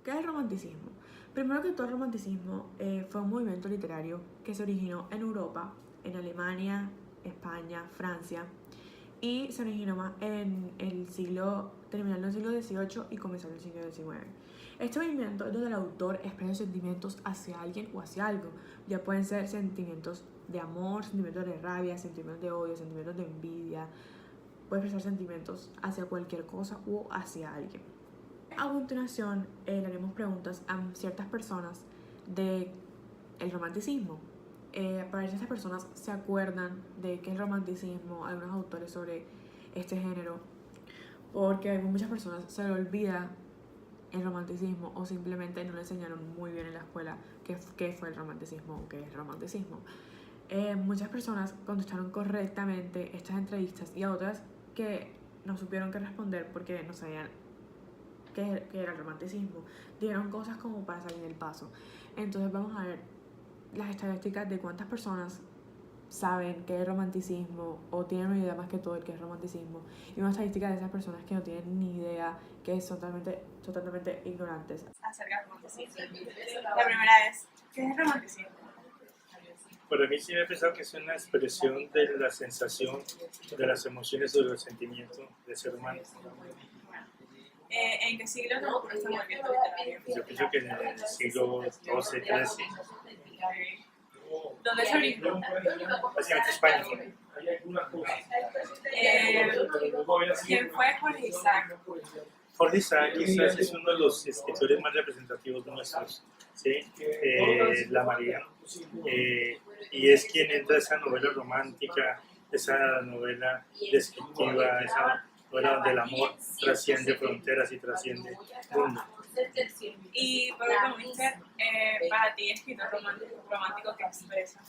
¿Qué es el romanticismo? Primero que todo, el romanticismo fue un movimiento literario que se originó en Europa, en Alemania, España, Francia, y se originó más en el siglo, terminando el siglo XVIII y comenzando el siglo XIX. Este movimiento es donde el autor expresa sentimientos hacia alguien o hacia algo. Ya pueden ser sentimientos de amor, sentimientos de rabia, sentimientos de odio, sentimientos de envidia. Puede expresar sentimientos hacia cualquier cosa o hacia alguien. A continuación, le haremos preguntas a ciertas personas del romanticismo. Para ver si estas personas se acuerdan de qué es el romanticismo, algunos autores sobre este género, porque hay muchas personas se le olvida el romanticismo o simplemente no le enseñaron muy bien en la escuela qué fue el romanticismo o qué es el romanticismo. Muchas personas contestaron correctamente estas entrevistas y a otras que no supieron qué responder porque no sabían qué era el romanticismo. Dieron cosas como para salir del paso. Entonces vamos a ver las estadísticas de cuántas personas saben qué es romanticismo o tienen una idea más que todo de qué es romanticismo, y una estadística de esas personas que no tienen ni idea, que son totalmente ignorantes acerca del romanticismo. La primera es, ¿qué es romanticismo? Para mí siempre he pensado que es una expresión de la sensación, de las emociones o de los sentimientos del ser humano. ¿En qué siglo se ocurrió este movimiento literario? Yo pienso que en el siglo XII, XIII, ¿Dónde se originó? básicamente España. ¿Quién fue Jorge Isaac? Jorge Isaac quizás es uno de los escritores más representativos nuestros, ¿sí? La María, y es quien entra a esa novela romántica, esa novela descriptiva, esa novela donde el amor trasciende fronteras y trasciende mundo. Y por último, Mister, para ti, escritor romántico que expresa.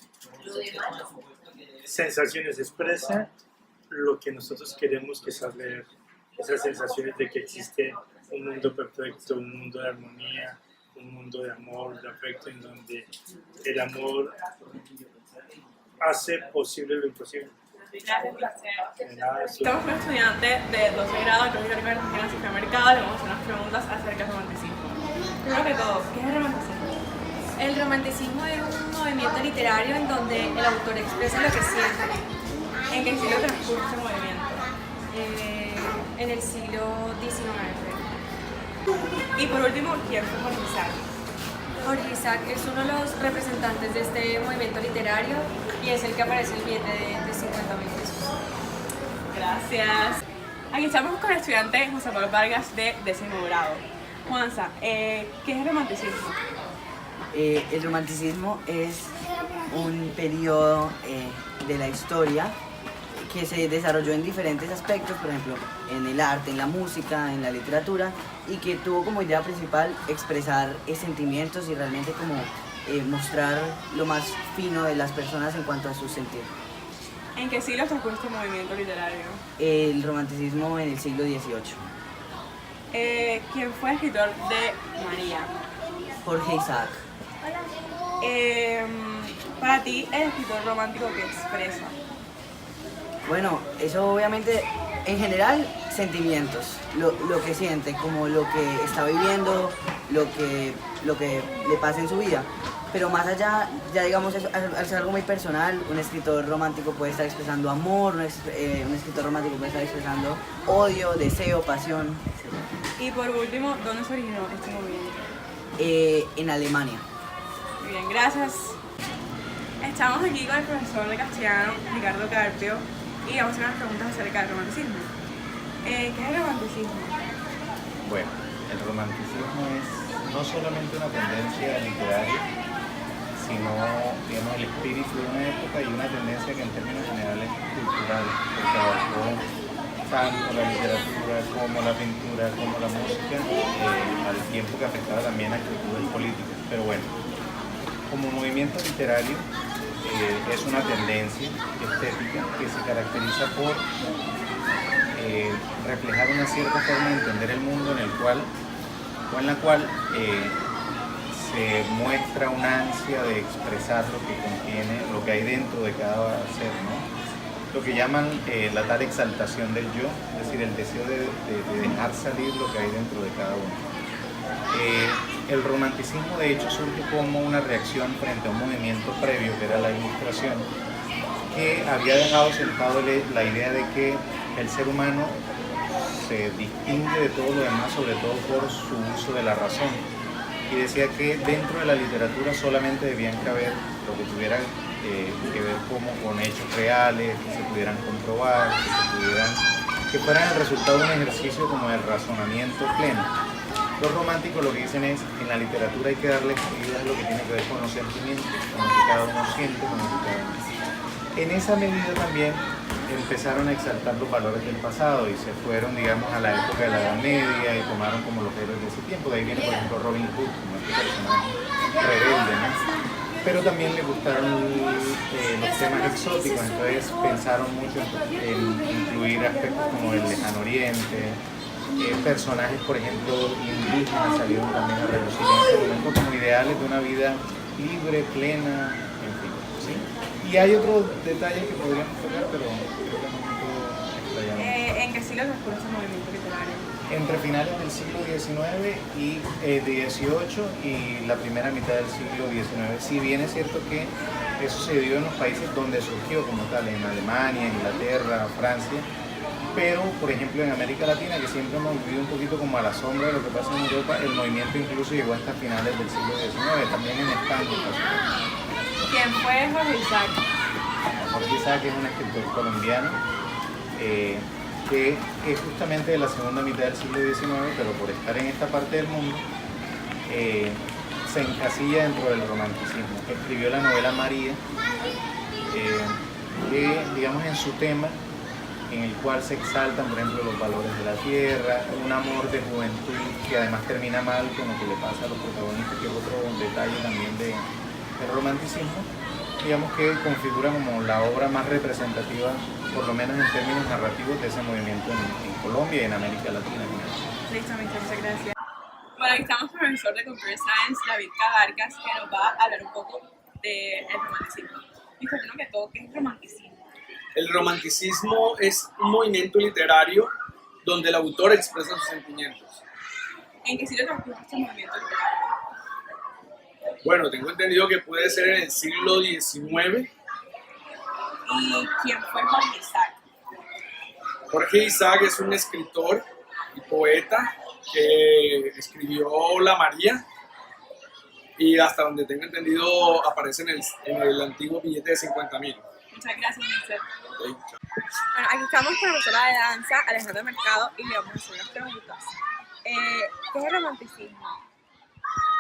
Sensaciones, expresa lo que nosotros queremos que saber, esas sensaciones de que existe un mundo perfecto, un mundo de armonía, un mundo de amor, de afecto, en donde el amor hace posible lo imposible. Gracias, Mister. De nada, Estamos con un estudiante de 12 grados de Colegio Argentina de Supermercado. Le vamos a hacer unas preguntas acerca del romanticismo. Primero que todo, ¿qué es el romanticismo? El romanticismo es un movimiento literario en donde el autor expresa lo que siente. ¿En qué siglo transcurre este movimiento? En el siglo XIX. Y por último, ¿quién fue Jorge Isaac? Jorge Isaac es uno de los representantes de este movimiento literario y es el que aparece en el billete de 50.000 pesos. Gracias. Aquí estamos con el estudiante José Pablo Vargas de 10º grado. Juanza, ¿qué es el romanticismo? El romanticismo es un periodo de la historia que se desarrolló en diferentes aspectos, por ejemplo, en el arte, en la música, en la literatura, y que tuvo como idea principal expresar sentimientos y realmente como mostrar lo más fino de las personas en cuanto a su sentir. ¿En qué siglo transcurre este movimiento literario? El romanticismo en el siglo XVIII. ¿Quién fue el escritor de María? Jorge Isaac. Para ti, el escritor romántico que expresa. Bueno, eso obviamente, en general, sentimientos, lo que siente, como lo que está viviendo, lo que le pasa en su vida. Pero más allá, ya digamos, al ser algo muy personal, un escritor romántico puede estar expresando amor, un escritor romántico puede estar expresando odio, deseo, pasión, etc. Y por último, ¿dónde se originó este movimiento? En Alemania. Muy bien, gracias. Estamos aquí con el profesor de castellano, Ricardo Carpio, y vamos a hacer unas preguntas acerca del romanticismo. ¿Qué es el romanticismo? Bueno, el romanticismo es no solamente una tendencia literaria, sino, digamos, el espíritu de una época y una tendencia que en términos generales es cultural, porque abarcó tanto la literatura como la pintura, como la música, al tiempo que afectaba también a actitudes políticas. Pero bueno, como movimiento literario, es una tendencia estética que se caracteriza por reflejar una cierta forma de entender el mundo en la cual se muestra una ansia de expresar lo que contiene, lo que hay dentro de cada ser, ¿no? Lo que llaman la tal exaltación del yo, es decir, el deseo de dejar salir lo que hay dentro de cada uno. El romanticismo de hecho surge como una reacción frente a un movimiento previo que era la Ilustración, que había dejado sentado la idea de que el ser humano se distingue de todo lo demás, sobre todo por su uso de la razón, y decía que dentro de la literatura solamente debían caber lo que tuviera que ver como con hechos reales, que se pudieran comprobar, que fueran el resultado de un ejercicio como de razonamiento pleno. Los románticos lo que dicen es, en la literatura hay que darle prioridad a lo que tiene que ver con los sentimientos, con lo que cada uno siente, con lo que cada uno siente. En esa medida también empezaron a exaltar los valores del pasado y se fueron, digamos, a la época de la Edad Media y tomaron como los héroes de ese tiempo. De ahí viene, por ejemplo, Robin Hood, como este personaje rebelde, ¿no? Pero también le gustaron los temas exóticos, entonces pensaron mucho en incluir aspectos como el lejano oriente, personajes, por ejemplo, indígenas salieron también a relucir en ese momento como ideales de una vida libre, plena, en fin, ¿sí? Y hay otros detalles que podríamos tocar, pero creo que no me puedo explayar. ¿En qué siglo transcurre ese movimiento literario? Entre finales del siglo XIX y XVIII y la primera mitad del siglo XIX. Si bien es cierto que eso se dio en los países donde surgió como tal, en Alemania, Inglaterra, Francia, pero por ejemplo en América Latina, que siempre hemos vivido un poquito como a la sombra de lo que pasa en Europa, el movimiento incluso llegó hasta finales del siglo XIX, también en España. ¿Quién fue Jorge Isaac? Jorge Isaac es un escritor colombiano que es justamente de la segunda mitad del siglo XIX, pero por estar en esta parte del mundo se encasilla dentro del romanticismo. Escribió la novela María, que digamos en su tema, en el cual se exaltan, por ejemplo, los valores de la tierra, un amor de juventud que además termina mal con lo que le pasa a los protagonistas, que es otro detalle también del romanticismo, digamos que configura como la obra más representativa, por lo menos en términos narrativos, de ese movimiento en Colombia y en América Latina. Listo, muchas gracias. Bueno, aquí estamos con el profesor de Computer Science, David Cabarcas, que nos va a hablar un poco del romanticismo. Y primero que todo, ¿qué es el romanticismo? El romanticismo es un movimiento literario donde el autor expresa sus sentimientos. ¿En qué siglo transcurre este movimiento literario? Bueno, tengo entendido que puede ser en el siglo XIX. ¿Y quién fue Jorge Isaac? Jorge Isaac es un escritor y poeta que escribió La María y hasta donde tengo entendido aparece en el antiguo billete de 50.000. Muchas gracias, Mister. Okay. Bueno, aquí estamos con la profesora de danza, Alejandra Mercado, y le vamos a hacer unas preguntas. ¿Qué es el romanticismo?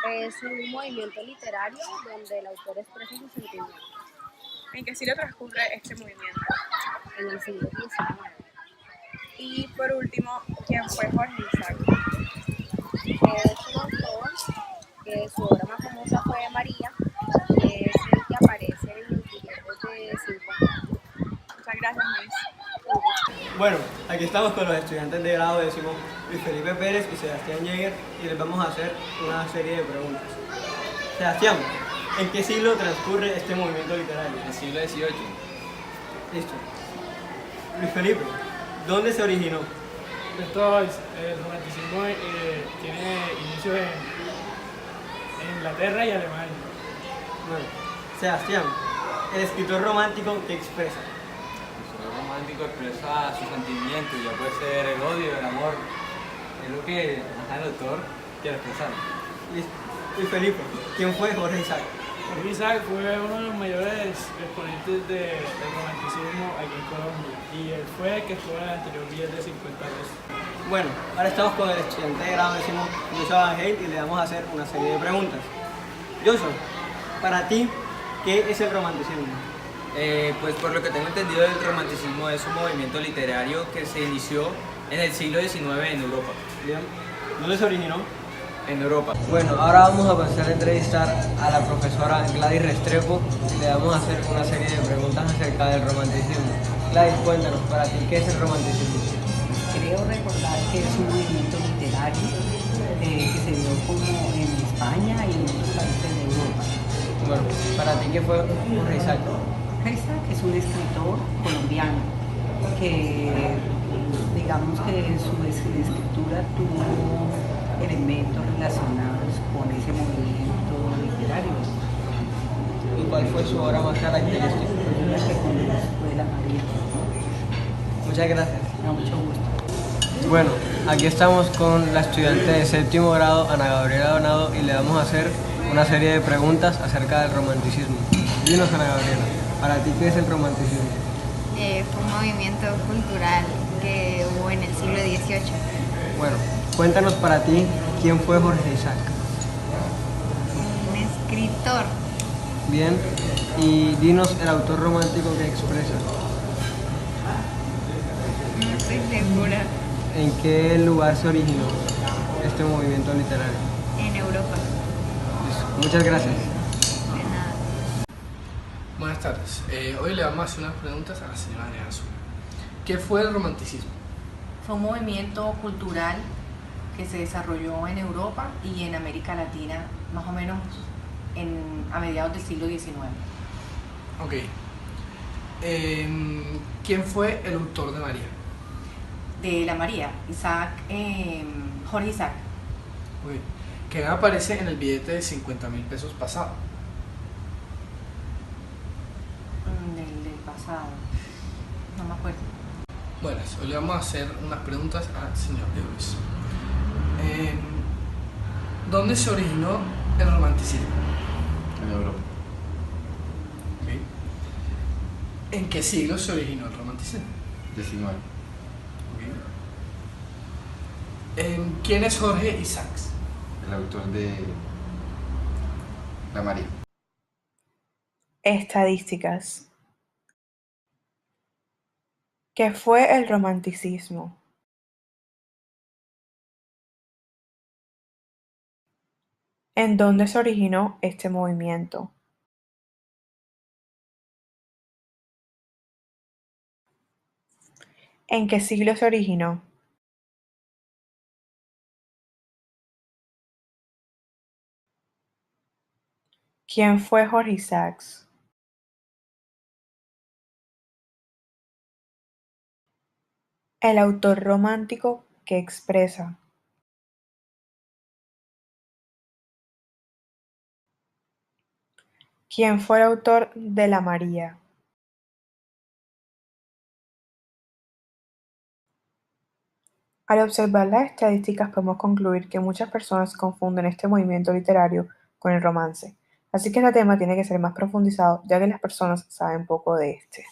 Es un movimiento literario donde el autor expresa sus sentimientos. ¿En qué siglo transcurre este movimiento? En el siglo XIX. Y por último, ¿quién fue Jorge Isaac? Es un autor que su obra más famosa fue María, que es el que aparece en los billetes de 50. Muchas gracias, Miss. Bueno, aquí estamos con los estudiantes de grado décimo, Luis Felipe Pérez y Sebastián Jäger, y les vamos a hacer una serie de preguntas. Sebastián, ¿en qué siglo transcurre este movimiento literario? En el siglo XVIII. Listo. Luis Felipe, ¿dónde se originó? El romanticismo tiene inicio en Inglaterra y Alemania. Bueno, Sebastián, el escritor romántico que expresa. El romántico expresa sus sentimientos, ya puede ser el odio, el amor, es lo que el autor quiere expresar. Listo. Luis Felipe, ¿quién fue Jorge Isaac? Jorge Isaac fue uno de los mayores exponentes del romanticismo aquí en Colombia y él fue el que estuvo en el anterior billete de 50 pesos. Bueno, ahora estamos con el estudiante de grado décimo, Joshua Ángel, y le vamos a hacer una serie de preguntas. Joshua, para ti, ¿qué es el romanticismo? Pues por lo que tengo entendido, el romanticismo es un movimiento literario que se inició en el siglo XIX en Europa. Bien. ¿Dónde se originó? En Europa. Bueno, ahora vamos a pasar a entrevistar a la profesora Gladys Restrepo y le vamos a hacer una serie de preguntas acerca del romanticismo. Gladys, cuéntanos, para ti, ¿qué es el romanticismo? Creo recordar que es un movimiento literario que se dio como en España y en otros países de Europa. Bueno, para ti, ¿qué fue Jorge Isaac? Jorge Isaac es un escritor colombiano que, digamos que su escritura tuvo elementos relacionados con ese ¿cuál fue su obra más característica? La que fundó fue la María. Muchas gracias. A mucho gusto. Bueno, aquí estamos con la estudiante de séptimo grado, Ana Gabriela Donado, y le vamos a hacer una serie de preguntas acerca del romanticismo. Dinos, Ana Gabriela, ¿para ti qué es el romanticismo? Fue un movimiento cultural que hubo en el siglo XVIII. Bueno, cuéntanos para ti, ¿quién fue Jorge Isaac? Un escritor. Bien, y dinos el autor romántico que expresa. No estoy segura. ¿En qué lugar se originó este movimiento literario? En Europa. Muchas gracias. De nada. Buenas tardes. Hoy le vamos a hacer unas preguntas a la señora Adriana Azul. ¿Qué fue el romanticismo? Fue un movimiento cultural que se desarrolló en Europa y en América Latina, más o menos a mediados del siglo XIX. Ok. ¿Quién fue el autor de María? De la María, Jorge Isaac. Okay. ¿Quién aparece en el billete de 50.000 pesos pasado? Del pasado. No me acuerdo. Bueno, hoy le vamos a hacer unas preguntas al señor de Luis. ¿Dónde se originó el romanticismo? En Europa. Okay. ¿En qué siglo se originó el romanticismo? 19. ¿Quién es Jorge Isaacs? El autor de La María. Estadísticas. ¿Qué fue el romanticismo? ¿En dónde se originó este movimiento? ¿En qué siglo se originó? ¿Quién fue Jorge Isaacs? El autor romántico que expresa. ¿Quién fue el autor de La María? Al observar las estadísticas podemos concluir que muchas personas confunden este movimiento literario con el romance, así que este tema tiene que ser más profundizado ya que las personas saben poco de este.